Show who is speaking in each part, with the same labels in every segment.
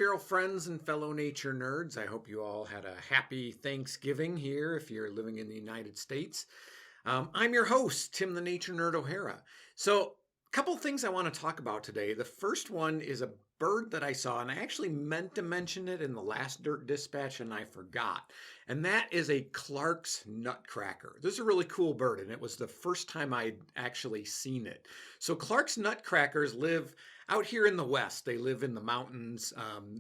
Speaker 1: feral friends and fellow nature nerds. I hope you all had a happy Thanksgiving here if you're living in the United States. I'm your host, Tim the Nature Nerd O'Hara. So, a couple things I want to talk about today. The first one is a bird that I saw, and I actually meant to mention it in the last Dirt Dispatch, and I forgot. And that is a Clark's Nutcracker. This is a really cool bird, and it was the first time I'd actually seen it. So, Clark's Nutcrackers live out here in the West. They live in the mountains,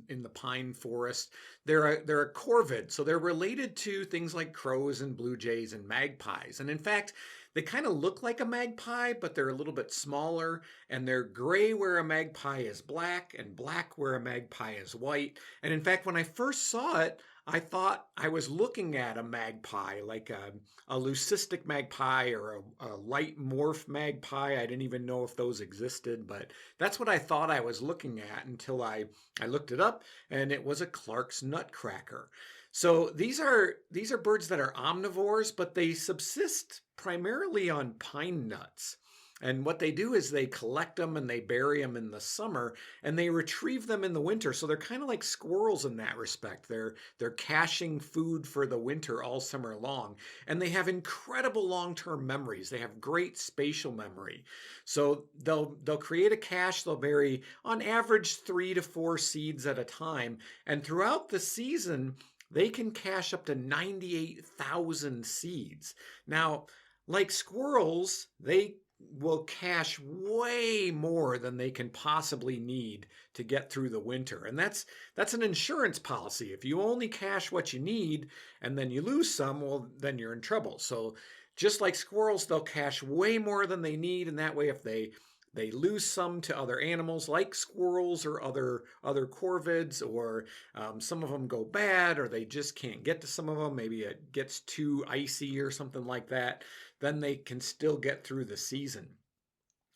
Speaker 1: in the pine forest. They're a corvid, so they're related to things like crows and blue jays and magpies. And in fact, they kind of look like a magpie, but they're a little bit smaller, and they're gray where a magpie is black and black where a magpie is white. And in fact, when I first saw it, I thought I was looking at a magpie, like a leucistic magpie or a light morph magpie. I didn't even know if those existed, but that's what I thought I was looking at until I looked it up, and it was a Clark's Nutcracker. So these are birds that are omnivores, but they subsist primarily on pine nuts. And what they do is they collect them and they bury them in the summer and they retrieve them in the winter. So they're kind of like squirrels in that respect. They're caching food for the winter all summer long. And they have incredible long-term memories. They have great spatial memory. So they'll create a cache, they'll bury on average 3 to 4 seeds at a time. And throughout the season, they can cache up to 98,000 seeds. Now, like squirrels, they will cache way more than they can possibly need to get through the winter. And that's an insurance policy. If you only cache what you need and then you lose some, well, then you're in trouble. So just like squirrels, they'll cache way more than they need. And that way, if they lose some to other animals like squirrels or other corvids, or some of them go bad, or they just can't get to some of them. Maybe it gets too icy or something like that. Then they can still get through the season.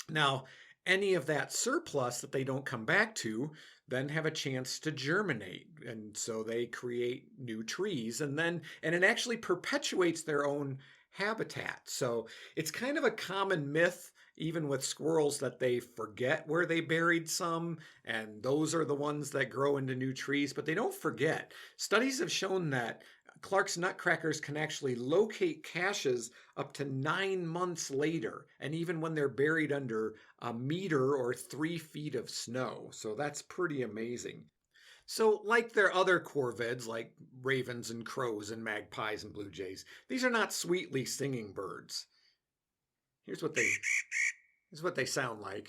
Speaker 1: Now, any of that surplus that they don't come back to then have a chance to germinate. And so they create new trees, and it actually perpetuates their own habitat. So it's kind of a common myth, even with squirrels, that they forget where they buried some, and those are the ones that grow into new trees, but they don't forget. Studies have shown that Clark's Nutcrackers can actually locate caches up to 9 months later, and even when they're buried under a meter or 3 feet of snow. So that's pretty amazing. So like their other corvids, like ravens and crows and magpies and blue jays, these are not sweetly singing birds. Here's what they sound like.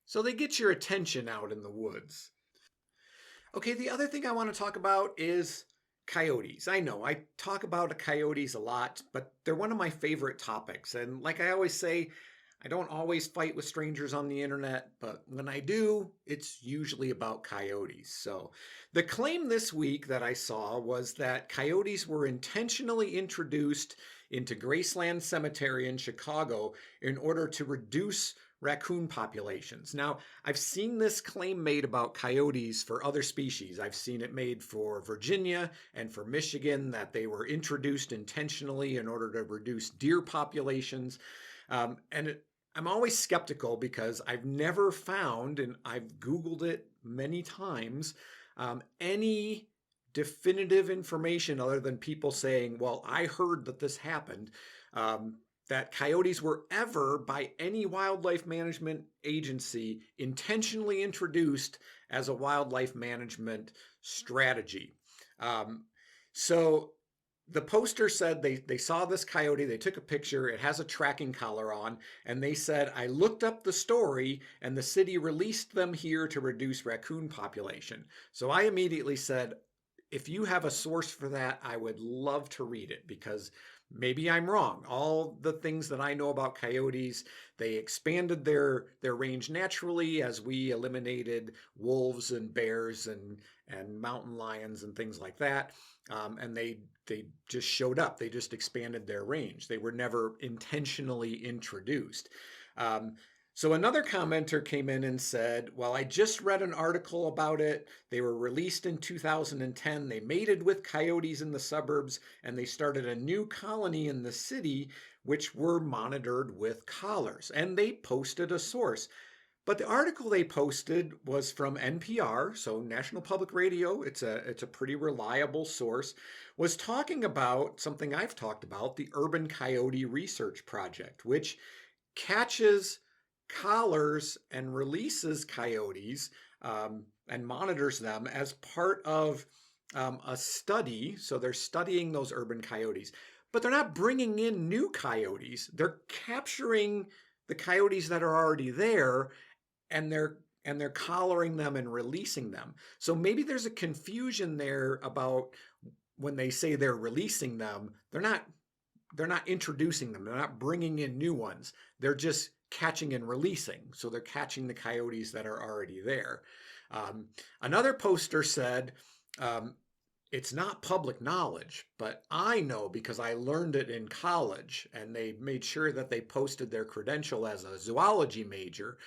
Speaker 1: So they get your attention out in the woods. Okay, the other thing I want to talk about is coyotes. I know I talk about coyotes a lot, but they're one of my favorite topics. And like I always say, I don't always fight with strangers on the internet, but when I do, it's usually about coyotes. So the claim this week that I saw was that coyotes were intentionally introduced into Graceland Cemetery in Chicago in order to reduce raccoon populations. Now, I've seen this claim made about coyotes for other species. I've seen it made for Virginia and for Michigan, that they were introduced intentionally in order to reduce deer populations. I'm always skeptical because I've never found, and I've Googled it many times, any definitive information other than people saying, well, I heard that this happened, that coyotes were ever, by any wildlife management agency, intentionally introduced as a wildlife management strategy. So the poster said they saw this coyote, they took a picture, it has a tracking collar on, and they said, I looked up the story and the city released them here to reduce raccoon population. So I immediately said, if you have a source for that, I would love to read it, because maybe I'm wrong. All the things that I know about coyotes, they expanded their range naturally as we eliminated wolves and bears and mountain lions and things like that. And they just showed up. They just expanded their range. They were never intentionally introduced. So another commenter came in and said, well, I just read an article about it. They were released in 2010. They mated with coyotes in the suburbs, and they started a new colony in the city, which were monitored with collars. And they posted a source. But the article they posted was from NPR, so National Public Radio. It's a pretty reliable source. Was talking about something I've talked about, the Urban Coyote Research Project, which catches, collars, and releases coyotes and monitors them as part of a study. So they're studying those urban coyotes, but they're not bringing in new coyotes. They're capturing the coyotes that are already there, and they're collaring them and releasing them. So maybe there's a confusion there about when they say they're releasing them, they're not introducing them. They're not bringing in new ones. They're just catching and releasing. So they're catching the coyotes that are already there. Another poster said, it's not public knowledge, but I know because I learned it in college, and they made sure that they posted their credential as a zoology major.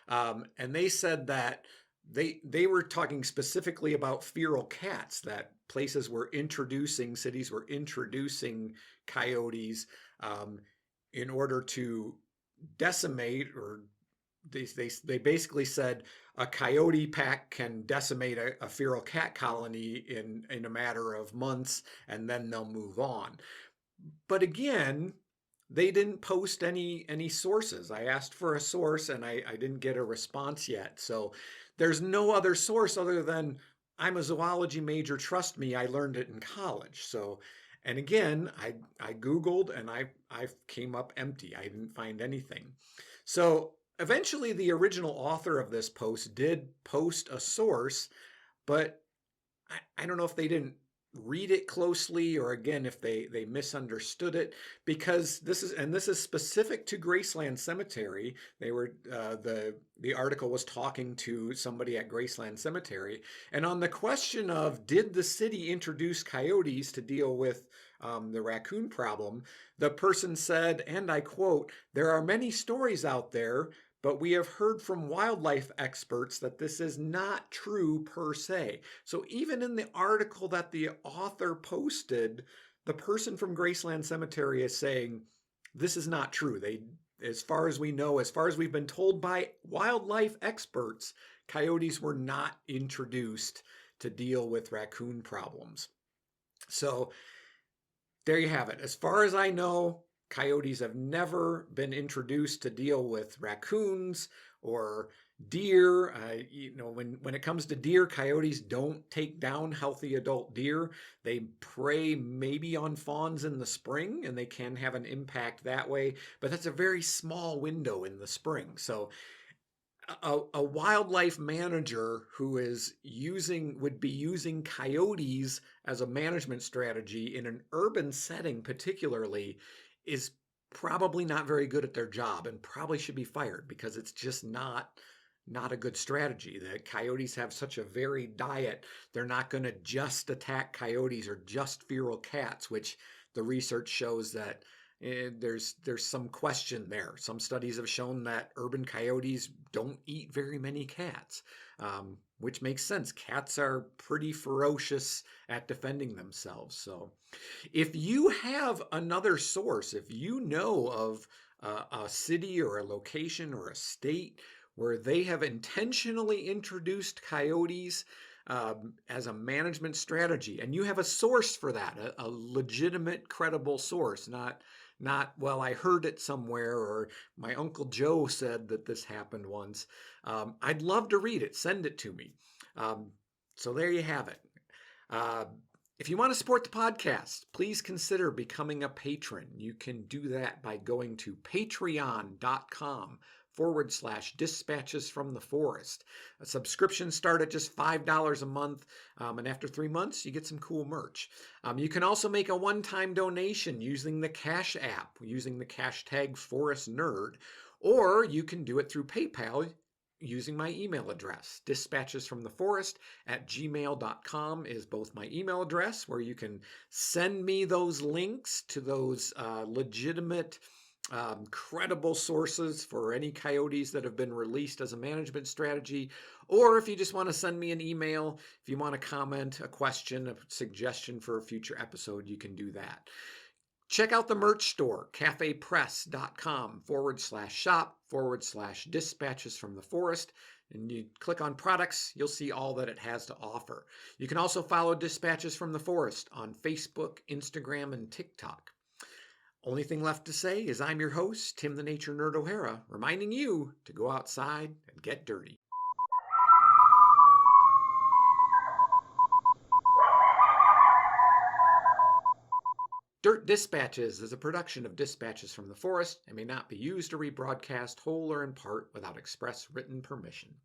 Speaker 1: And they said that they were talking specifically about feral cats, that cities were introducing coyotes in order to decimate, or they basically said a coyote pack can decimate a feral cat colony in a matter of months, and then they'll move on. But again, they didn't post any sources. I asked for a source, and I didn't get a response yet. So there's no other source other than, I'm a zoology major, trust me, I learned it in college. So, and again, I Googled, and I came up empty. I didn't find anything. So eventually the original author of this post did post a source, but I don't know if they didn't read it closely, or again, if they misunderstood it, because this is specific to Graceland Cemetery. The article was talking to somebody at Graceland Cemetery, and on the question of, did the city introduce coyotes to deal with the raccoon problem, the person said, and I quote, "There are many stories out there, but we have heard from wildlife experts that this is not true per se." So even in the article that the author posted, the person from Graceland Cemetery is saying this is not true. As far as we know, as far as we've been told by wildlife experts, coyotes were not introduced to deal with raccoon problems. So there you have it. As far as I know, coyotes have never been introduced to deal with raccoons or deer. When it comes to deer, coyotes don't take down healthy adult deer. They prey maybe on fawns in the spring, and they can have an impact that way, but that's a very small window in the spring. So a wildlife manager who would be using coyotes as a management strategy in an urban setting particularly is probably not very good at their job, and probably should be fired, because it's just not a good strategy. The coyotes have such a varied diet. They're not going to just attack coyotes or just feral cats, which the research shows that there's some question there. Some studies have shown that urban coyotes don't eat very many cats, which makes sense. Cats are pretty ferocious at defending themselves. So if you have another source, if you know of a city or a location or a state where they have intentionally introduced coyotes as a management strategy, and you have a source for that, a legitimate, credible source, not, well, I heard it somewhere, or my Uncle Joe said that this happened once, I'd love to read it. Send it to me. So there you have it. If you want to support the podcast, please consider becoming a patron. You can do that by going to patreon.com/dispatches from the forest. A subscription start at just $5 a month, and after 3 months you get some cool merch. You can also make a one-time donation using the Cash app, using the hashtag ForestNerd, or you can do it through PayPal using my email address. dispatchesfromtheforest@gmail.com is both my email address, where you can send me those links to those legitimate, credible sources for any coyotes that have been released as a management strategy. Or if you just want to send me an email, if you want to comment, a question, a suggestion for a future episode, you can do that. Check out the merch store, cafepress.com/shop/dispatches from the forest. And you click on products, you'll see all that it has to offer. You can also follow Dispatches from the Forest on Facebook, Instagram, and TikTok. Only thing left to say is I'm your host, Tim the Nature Nerd O'Hara, reminding you to go outside and get dirty. Dirt Dispatches is a production of Dispatches from the Forest and may not be used or rebroadcast whole or in part without express written permission.